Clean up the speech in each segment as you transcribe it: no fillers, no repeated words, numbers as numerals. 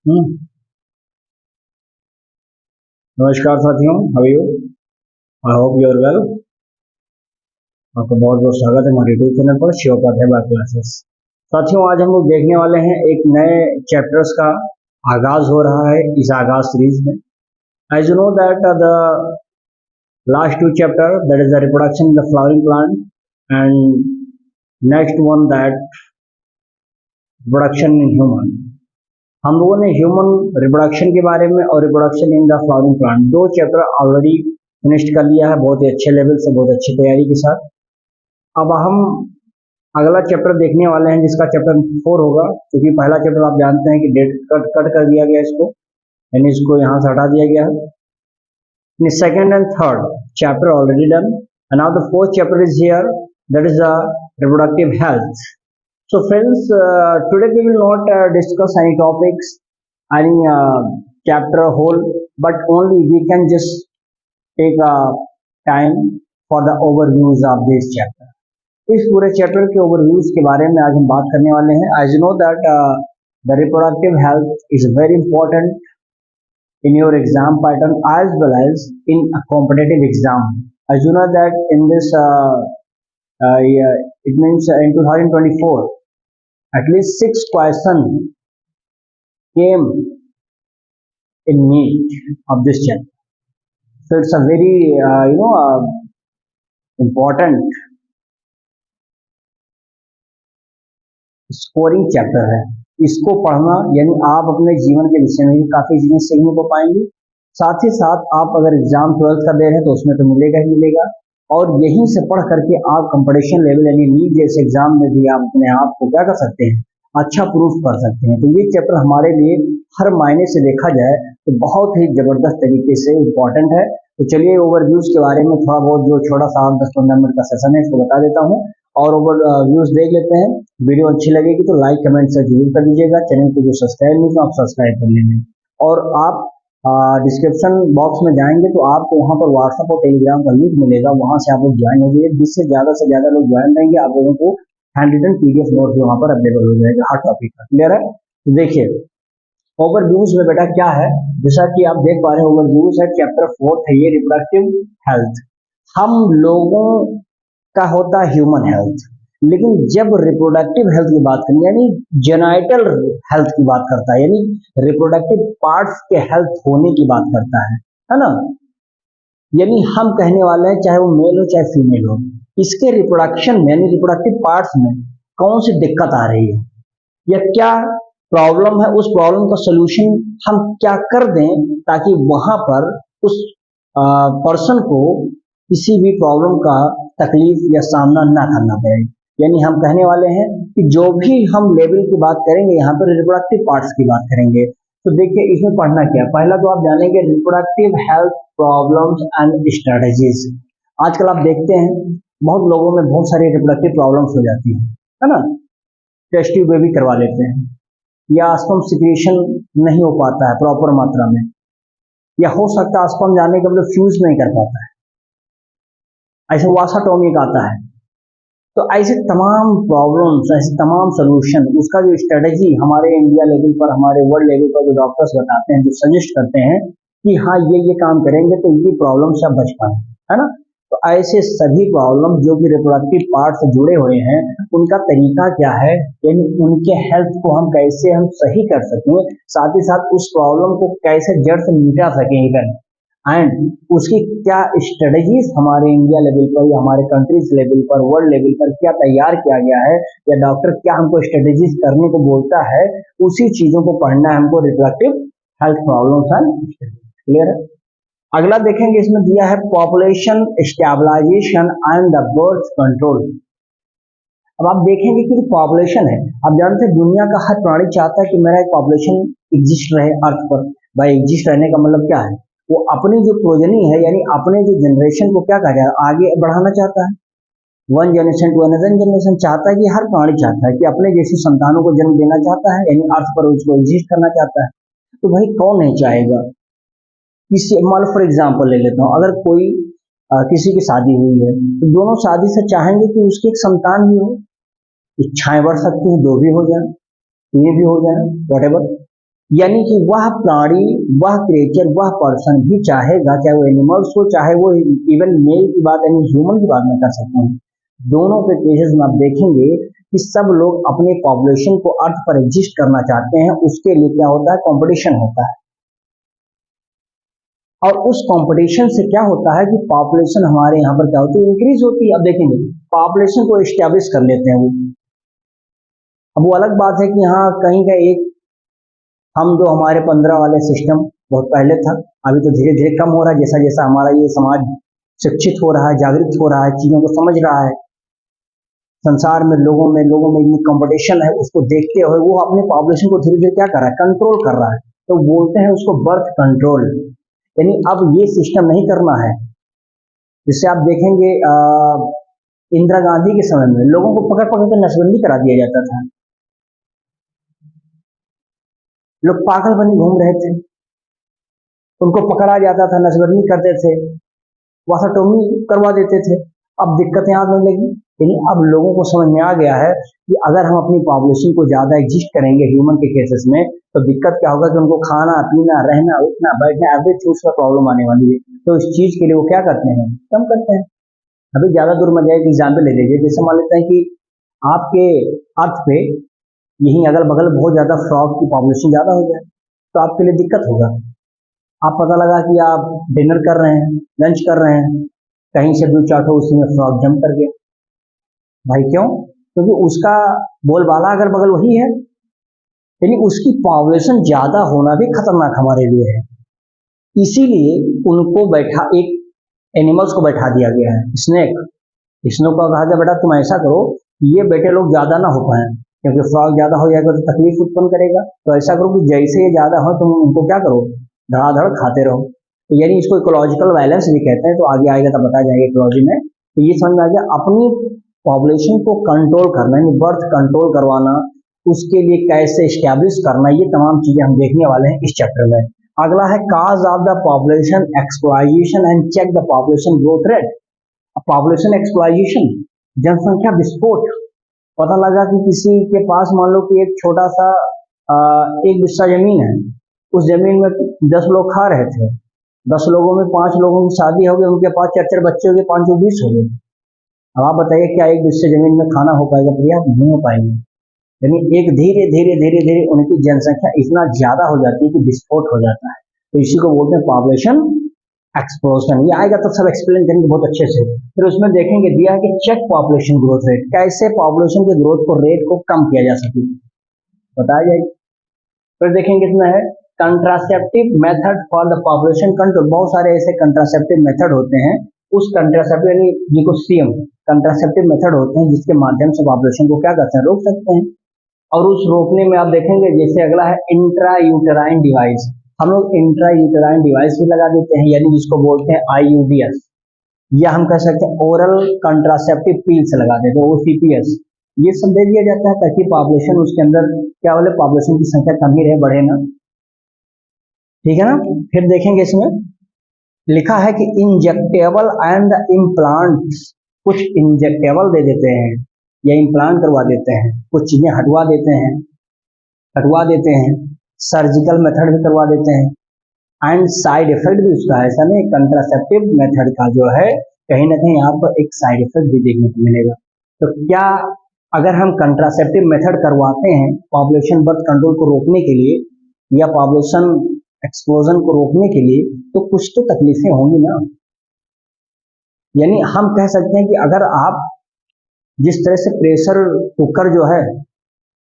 हम्म। नमस्कार साथियों, how are you? I hope you are well. आपका बहुत बहुत स्वागत है हमारे यूट्यूब चैनल पर शिव उपाध्याय बाय क्लासेस। साथियों, आज हम लोग देखने वाले हैं एक नए चैप्टर्स का आगाज हो रहा है इस आगाज सीरीज में। As you know that the last two chapter, that is the reproduction in the flowering plant, and next one that reproduction in human. हम लोगों ने ह्यूमन रिप्रोडक्शन के बारे में और reproduction in the flowering plant दो chapter already finished कर लिया है, बहुत ही अच्छे लेवल से, बहुत अच्छी तैयारी के साथ। अब हम अगला चैप्टर देखने वाले हैं जिसका चैप्टर 4 होगा, क्योंकि पहला चैप्टर आप जानते हैं कि डेट कट कर दिया गया इसको, यानी इसको यहाँ से हटा दिया गया है। Second and third chapter already done, and now the fourth chapter is here, that is the reproductive health. So friends, today we will not discuss any topics, any chapter whole, but only we can just take time for the overviews of this chapter. इस पूरे chapter के overviews के बारे में आज हम बात करने वाले हैं। As you know that the reproductive health is very important in your exam pattern as well as in a competitive exam. As you know that in this yeah, it means in 2024 at least 6 questions came in need of this chapter. So it's a very important scoring chapter है। इसको पढ़ना यानी आप अपने जीवन के विषय में भी काफी चीजें सीखने को पाएंगे। साथ ही साथ आप अगर एग्जाम 12th का दे रहे हैं तो उसमें तो मिलेगा ही मिलेगा, और यहीं से पढ़ करके आप कंपटीशन लेवल यानी नीट जैसे एग्जाम में भी आप अपने आप को क्या कर सकते हैं, अच्छा प्रूफ कर सकते हैं। तो ये चैप्टर हमारे लिए हर मायने से देखा जाए तो बहुत ही जबरदस्त तरीके से इम्पोर्टेंट है। तो चलिए ओवरव्यूज के बारे में थोड़ा बहुत जो छोटा सा 10-15 मिनट का सेशन है इसको बता देता हूँ, और ओवर व्यूज देख लेते हैं। वीडियो अच्छी लगेगी तो लाइक कमेंट से जरूर कर दीजिएगा। चैनल को जो सब्सक्राइब नहीं तो आप सब्सक्राइब कर लेंगे, और आप डिस्क्रिप्शन बॉक्स में जाएंगे तो आपको वहां पर व्हाट्सएप और टेलीग्राम का लिंक मिलेगा, वहां से आप लोग ज्वाइन हो जाइए। जिससे ज्यादा लोग ज्वाइन रहेंगे आप लोगों को हैंड रिटन पीडीएफ नोट भी वहां पर अवेलेबल हो जाएगा हर टॉपिक का। क्लियर है? तो देखिए ओवरव्यूज में बेटा क्या है, जैसा कि आप देख पा रहे हैं ओवरव्यूज है चैप्टर 4 है ये रिप्रोडक्टिव हेल्थ। हम लोगों का होता है ह्यूमन हेल्थ, लेकिन जब रिप्रोडक्टिव हेल्थ की बात करें यानी जेनाइटल हेल्थ की बात करता है, यानी रिप्रोडक्टिव पार्ट्स के हेल्थ होने की बात करता है ना। यानी हम कहने वाले हैं चाहे वो मेल हो चाहे फीमेल हो, इसके रिप्रोडक्शन में यानी रिप्रोडक्टिव पार्ट्स में कौन सी दिक्कत आ रही है या क्या प्रॉब्लम है, उस प्रॉब्लम का सोल्यूशन हम क्या कर दें ताकि वहां पर उस पर्सन को किसी भी प्रॉब्लम का तकलीफ या सामना ना करना पड़े। यानी हम कहने वाले हैं कि जो भी हम लेवल की बात करेंगे यहाँ पर रिप्रोडक्टिव पार्ट्स की बात करेंगे। तो देखिए इसमें पढ़ना क्या, पहला तो आप जानेंगे reproductive health problems and strategies. आजकल आप देखते हैं बहुत लोगों में बहुत सारी रिप्रोडक्टिव प्रॉब्लम्स हो जाती है ना। टेस्ट ट्यूब बेबी करवा लेते हैं, या स्पर्म सिक्रीशन नहीं हो पाता है प्रॉपर मात्रा में, या हो सकता है स्पर्म जाने के मतलब फ्यूज नहीं कर पाता है, ऐसे वासाटोमिक आता है। तो ऐसे तमाम प्रॉब्लम्स, ऐसे तमाम सोल्यूशन, उसका जो स्ट्रेटेजी हमारे इंडिया लेवल पर, हमारे वर्ल्ड लेवल पर जो डॉक्टर्स बताते हैं, जो सजेस्ट करते हैं कि हाँ ये काम करेंगे तो ये प्रॉब्लम से आप बच पाएंगे, है ना। तो ऐसे सभी प्रॉब्लम जो कि रिप्रोडक्टिव पार्ट से जुड़े हुए हैं उनका तरीका क्या है, यानी उनके हेल्थ को हम कैसे हम सही कर सकें, साथ ही साथ उस प्रॉब्लम को कैसे जड़ से मिटा सकें, एंड उसकी क्या स्ट्रेटजीज हमारे इंडिया लेवल पर या हमारे कंट्रीज लेवल पर, वर्ल्ड लेवल पर क्या तैयार किया गया है, या डॉक्टर क्या हमको स्ट्रेटजीज करने को बोलता है, उसी चीजों को पढ़ना है हमको reproductive health problems and strategies. Clear है? अगला देखेंगे, इसमें दिया है population stabilization and the birth control. अब आप देखेंगे कि पॉपुलेशन है, आप जानते हैं दुनिया का हर प्राणी चाहता है कि मेरा एक पॉपुलेशन एग्जिस्ट रहे अर्थ पर। भाई एग्जिस्ट रहने का मतलब क्या है, वो अपनी जो प्रोजनी है यानी अपने जो जनरेशन को क्या कहा जाए आगे बढ़ाना चाहता है। One generation to another generation चाहता है कि हर प्राणी चाहता है कि अपने जैसे संतानों को जन्म देना चाहता है, यानी अर्थ पर उसको एग्जिस्ट करना चाहता है। तो भाई कौन नहीं चाहेगा। किसी मान फॉर एग्जाम्पल ले लेता हूँ, अगर कोई किसी की शादी हुई है तो दोनों शादी से चाहेंगे कि उसकी एक संतान भी हो। इच्छाएं बढ़ सकती है, दो भी हो जाए, ये भी हो जाए, वॉट एवर। यानी कि वह प्राणी, वह क्रिएचर, वह पर्सन भी चाहेगा, चाहे वो एनिमल्स हो, चाहे वो इवन मेल की बात यानी ह्यूमन की बात मैं कर सकता हूँ, दोनों के केसेस में आप देखेंगे कि सब लोग अपने पॉपुलेशन को अर्थ पर एग्जिस्ट करना चाहते हैं। उसके लिए क्या होता है, कंपटीशन होता है। और उस कंपटीशन से क्या होता है कि पॉपुलेशन हमारे यहाँ पर क्या होती है, इंक्रीज होती है। अब देखेंगे पॉपुलेशन को एस्टेब्लिश कर लेते हैं वो। अब वो अलग बात है कि यहाँ कहीं का एक हम जो हमारे 15 वाले सिस्टम बहुत पहले था, अभी तो धीरे धीरे कम हो रहा है जैसा जैसा हमारा ये समाज शिक्षित हो रहा है, जागृत हो रहा है, चीजों को समझ रहा है। संसार में लोगों में इतनी कंपटीशन है, उसको देखते हुए वो अपने पॉपुलेशन को धीरे धीरे क्या कर रहा है, कंट्रोल कर रहा है। तो बोलते हैं उसको बर्थ कंट्रोल, यानी अब ये सिस्टम नहीं करना है। जिससे आप देखेंगे इंदिरा गांधी के समय में लोगों को पकड़ पकड़ कर नसबंदी करा दिया जाता था। लोग पागल बने घूम रहे थे, उनको पकड़ा जाता था, नसबंदी करते थे, वासाटोमी करवा देते थे। अब दिक्कतें आने लगी। यानी अब लोगों को समझ में आ गया है कि अगर हम अपनी पॉपुलेशन को ज्यादा एग्जिस्ट करेंगे ह्यूमन के केसेस में, तो दिक्कत क्या होगा कि उनको खाना पीना रहना उठना बैठना एवरीथिंग उसका प्रॉब्लम आने वाली है। तो इस चीज के लिए वो क्या करते हैं, कम करते हैं। अभी ज्यादा दूर मत जाए, एक एग्जाम्पल ले लीजिए। जैसे मान लेते हैं कि आपके अर्थ पे यहीं अगल बगल बहुत ज्यादा फ्रॉग की पॉपुलेशन ज्यादा हो जाए, तो आपके लिए दिक्कत होगा। आप पता लगा कि आप डिनर कर रहे हैं, लंच कर रहे हैं, कहीं से दो चार उसी में फ्रॉग जंप कर गया। भाई क्यों? क्योंकि उसका बोलबाला अगर बगल वही है, यानी उसकी पॉपुलेशन ज्यादा होना भी खतरनाक हमारे लिए है। इसीलिए उनको बैठा, एक एनिमल्स को बैठा दिया गया है, स्नेक। स्नेक को कहा गया बेटा तुम ऐसा करो, ये बेटे लोग ज्यादा ना हो पाए, क्योंकि फ्रॉग ज्यादा हो जाएगा तो तकलीफ उत्पन्न करेगा। तो ऐसा करो कि जैसे ये ज्यादा हो तुम उनको क्या करो, धड़ाधड़ खाते रहो। तो यानी इसको इकोलॉजिकल बैलेंस भी कहते हैं। तो आगे आएगा तो बता जाएंगे इकोलॉजी में। तो ये समझ में आ गया, अपनी पॉपुलेशन को कंट्रोल करना यानी बर्थ कंट्रोल करवाना, उसके लिए कैसे स्टैब्लिश करना, ये तमाम चीजें हम देखने वाले हैं इस चैप्टर में। अगला है cause of the population exploitation and check the population growth rate. Population exploitation, जनसंख्या विस्फोट। पता लगा कि किसी के पास मान लो कि एक छोटा सा एक बिस्सा जमीन है, उस जमीन में 10 लोग खा रहे थे, 10 लोगों में 5 लोगों की शादी हो गई, उनके पास 4 बच्चे हो गए, 5 20 हो गए। अब आप बताइए क्या एक बिस्से जमीन में खाना हो पाएगा? भैया नहीं हो पाएंगे। यानी एक धीरे धीरे धीरे धीरे उनकी जनसंख्या इतना ज्यादा हो जाती है कि विस्फोट हो जाता है। तो इसी को बोलते हैं पॉपुलेशन एक्सप्लोजन। ये आएगा तो सब एक्सप्लेन करेंगे बहुत अच्छे से। फिर उसमें देखेंगे दिया है कि चेक पॉपुलेशन ग्रोथ रेट, कैसे पॉपुलेशन के ग्रोथ को रेट को कम किया जा सके, बताया जाएगा। फिर देखेंगे इसमें है contraceptive method for the population control. बहुत सारे ऐसे कंट्रासेप्टिव मेथड होते हैं, उस कंट्रासेप्टिव यानी जिनको सीएम कंट्रासेप्टिव मेथड होते हैं, जिसके माध्यम से पॉपुलेशन को क्या करते हैं, रोक सकते हैं। और उस रोकने में आप देखेंगे जैसे अगला है इंट्रा यूटेराइन डिवाइस। हम लोग इंट्रा यूटेराइन डिवाइस भी लगा देते हैं, यानी जिसको बोलते हैं आईयूडीएस, या हम कह सकते हैं ओरल कंट्रासेप्टिव पिल्स लगा देते हैं, ओसीपीएस। ये सब दे दिया जाता है ताकि पॉपुलेशन उसके अंदर क्या बोले, पॉपुलेशन की संख्या कम ही रहे, बढ़े ना। ठीक है ना। फिर देखेंगे इसमें लिखा है कि इंजेक्टेबल एंड इम्प्लांट। कुछ इंजेक्टेबल दे देते हैं या इम्प्लांट करवा देते हैं, कुछ चीजें हटवा देते हैं, सर्जिकल मेथड भी करवा देते हैं। एंड साइड इफेक्ट भी उसका ऐसा नहीं, कंट्रासेप्टिव मेथड का जो है कहीं ना कहीं आपको एक साइड इफेक्ट भी देखने को मिलेगा। तो क्या अगर हम कंट्रासेप्टिव मेथड करवाते हैं पॉपुलेशन बर्थ कंट्रोल को रोकने के लिए या पॉपुलेशन एक्सप्लोजन को रोकने के लिए, तो कुछ तो तकलीफें होंगी ना। यानी हम कह सकते हैं कि अगर आप जिस तरह से प्रेशर कुकर जो है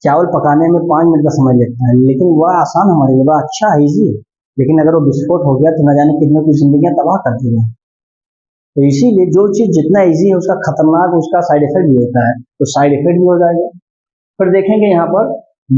चावल पकाने में 5 मिनट का समय लगता है, लेकिन वह आसान हमारे लिए, वह अच्छा है, ईजी है। लेकिन अगर वो विस्फोट हो गया तो न जाने कितने की जिंदगियां तबाह कर देगा। तो इसीलिए जो चीज जितना इजी है उसका खतरनाक उसका साइड इफेक्ट भी होता है, तो साइड इफेक्ट भी हो जाएगा। फिर देखेंगे यहाँ पर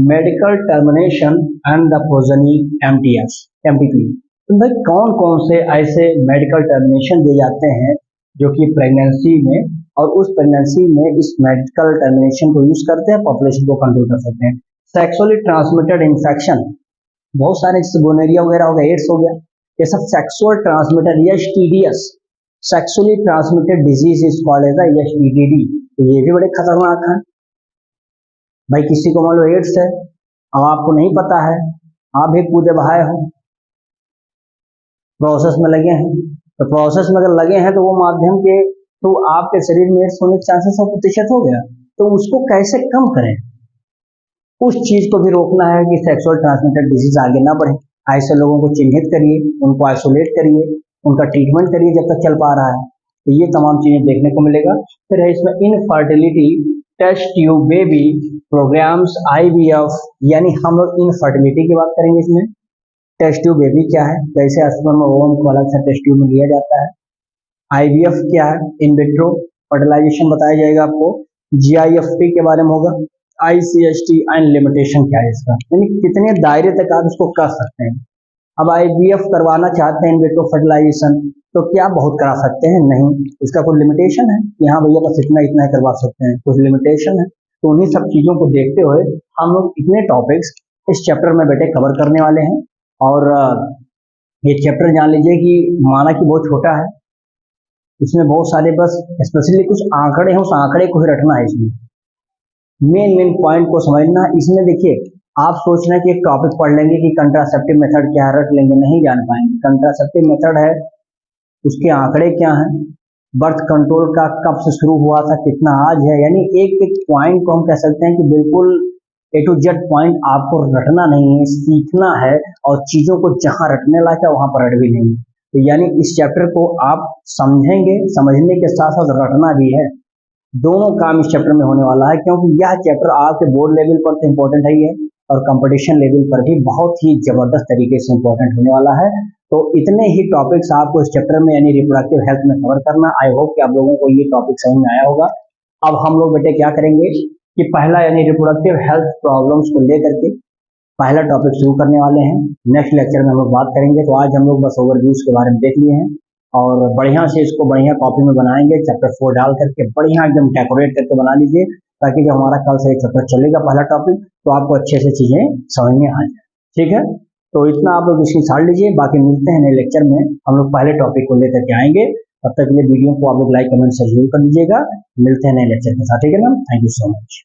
medical termination and the progeny MTP. तो भाई कौन कौन से ऐसे मेडिकल टर्मिनेशन दिए जाते हैं जो कि प्रेगनेंसी में, और उस प्रेगनेंसी में इस मेडिकल टर्मिनेशन को यूज करते हैं, पॉपुलेशन को कंट्रोल कर सकते हैं। सेक्सुअली ट्रांसमिटेड इन्फेक्शन, बहुत सारे जैसे गोनेरिया वगैरह हो गया, एड्स हो गया, ये सब सेक्सुअल ट्रांसमिटेड या STDs, sexually transmitted disease is called as STD. तो ये भी बड़े खतरनाक है। भाई किसी को मान लो एड्स है, अब आपको नहीं पता है, आप भी कूदे बहाए हो, प्रोसेस में लगे हैं, तो प्रोसेस में अगर लगे हैं तो वो माध्यम के तो आपके शरीर में एड्स होने के चांसेस 100% हो गया। तो उसको कैसे कम करें, उस चीज को भी रोकना है कि सेक्सुअल ट्रांसमिटेड डिजीज आगे ना बढ़े। ऐसे लोगों को चिन्हित करिए, उनको आइसोलेट करिए, उनका ट्रीटमेंट करिए जब तक चल पा रहा है। तो ये तमाम चीजें देखने को मिलेगा। फिर है इसमें infertility test tube baby programs IVF, यानी हम लोग इनफर्टिलिटी की बात करेंगे इसमें। टेस्ट ट्यूब बेबी क्या है, कैसे स्पर्म और ओवम को अलग से टेस्ट ट्यूब में लिया जाता है। IVF क्या है, इन विट्रो फर्टिलाइजेशन बताया जाएगा आपको। GIFT के बारे में होगा। ICST एंड लिमिटेशन क्या है इसका, यानी कितने दायरे तक आप इसको कर सकते हैं। अब IVF करवाना चाहते हैं इन विट्रो फर्टिलाइजेशन, तो क्या बहुत करा सकते हैं? नहीं, इसका कोई लिमिटेशन है कि हाँ भैया बस इतना इतना ही करवा सकते हैं, कुछ लिमिटेशन है। तो उन्हीं सब चीजों को देखते हुए हम लोग इतने टॉपिक्स इस चैप्टर में बेटे कवर करने वाले हैं। और ये चैप्टर जान लीजिए कि माना कि बहुत छोटा है, इसमें बहुत सारे बस स्पेशली कुछ आंकड़े हैं, उस आंकड़े को ही रटना है। इसमें मेन पॉइंट को समझना। इसमें देखिए, आप सोच रहे हैं कि एक टॉपिक पढ़ लेंगे कि कंट्रासेप्टिव मेथड क्या है, रट लेंगे, नहीं जान पाएंगे। कंट्रासेप्टिव मेथड है, उसके आंकड़े क्या हैं, बर्थ कंट्रोल का कब से शुरू हुआ था, कितना आज है, यानी एक एक पॉइंट को हम कह सकते हैं कि बिल्कुल A to Z पॉइंट आपको रटना नहीं है, सीखना है। और चीजों को जहां रटने लायक है वहां पर रट भी नहीं। तो यानी इस चैप्टर को आप समझेंगे, समझने के साथ साथ रटना भी है। दोनों काम इस चैप्टर में होने वाला है, क्योंकि यह चैप्टर आपके बोर्ड लेवल पर तो इम्पोर्टेंट है ही है, और कंपटीशन लेवल पर भी बहुत ही जबरदस्त तरीके से इम्पोर्टेंट होने वाला है। तो इतने ही टॉपिक्स आपको इस चैप्टर में यानी रिप्रोडक्टिव हेल्थ में कवर करना। आई होप कि आप लोगों को ये टॉपिक समझ में आया होगा। अब हम लोग बेटे क्या करेंगे कि पहला यानी रिप्रोडक्टिव हेल्थ प्रॉब्लम्स को लेकर के पहला टॉपिक शुरू करने वाले हैं। नेक्स्ट लेक्चर में हम लोग बात करेंगे। तो आज हम लोग बस ओवरव्यूज के बारे में देख लिए हैं, और बढ़िया से इसको बढ़िया कॉपी में बनाएंगे, चैप्टर 4 डाल करके बढ़िया एकदम डेकोरेट करके बना लीजिए, ताकि जब हमारा कल से चैप्टर चलेगा पहला टॉपिक, तो आपको अच्छे से चीजें समझ में आ जाए। ठीक है, तो इतना आप लोग इसकी छाड़ लीजिए। बाकी मिलते हैं नए लेक्चर में, हम लोग पहले टॉपिक को लेकर के आएंगे। तब तक के लिए वीडियो को आप लोग लाइक कमेंट से जरूर कर दीजिएगा। मिलते हैं नए लेक्चर के साथ, ठीक है ना। Thank you so much.